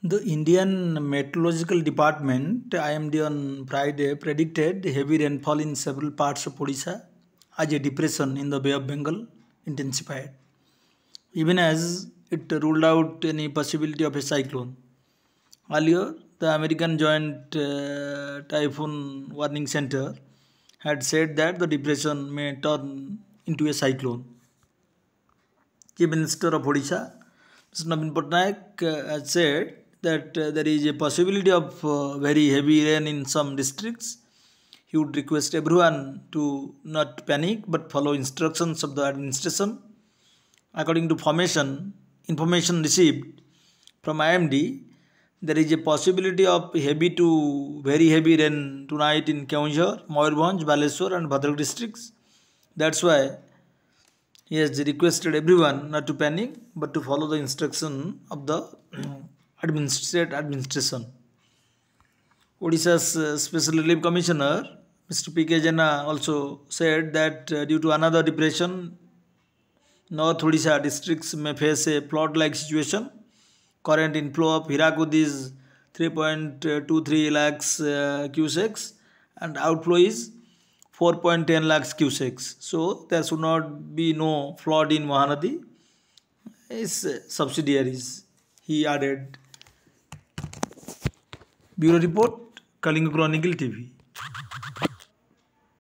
The Indian Meteorological Department IMD on Friday predicted heavy rainfall in several parts of Odisha as a depression in the Bay of Bengal intensified, even as it ruled out any possibility of a cyclone. Earlier, the American Joint Typhoon Warning Center had said that the depression may turn into a cyclone. Chief Minister of Odisha, Mr. Naveen Patnaik, has said that there is a possibility of very heavy rain in some districts. He would request everyone to not panic but follow instructions of the administration. According to information received from IMD, there is a possibility of heavy to very heavy rain tonight in Keonjhar, Mayurbhanj, Baleshwar and Bhadrak districts. That's why he has requested everyone not to panic but to follow the instruction of the state administration. Odisha's Special Relief Commissioner, Mr. P.K. Jena, also said that due to another depression, North Odisha districts may face a flood-like situation. Current inflow of Hirakud is 3.23 lakhs cusacks and outflow is 4.10 lakhs cusacks. So there should not be no flood in Mahanadi. Its subsidiaries, he added. Bureau Report, Kalinga Chronicle TV.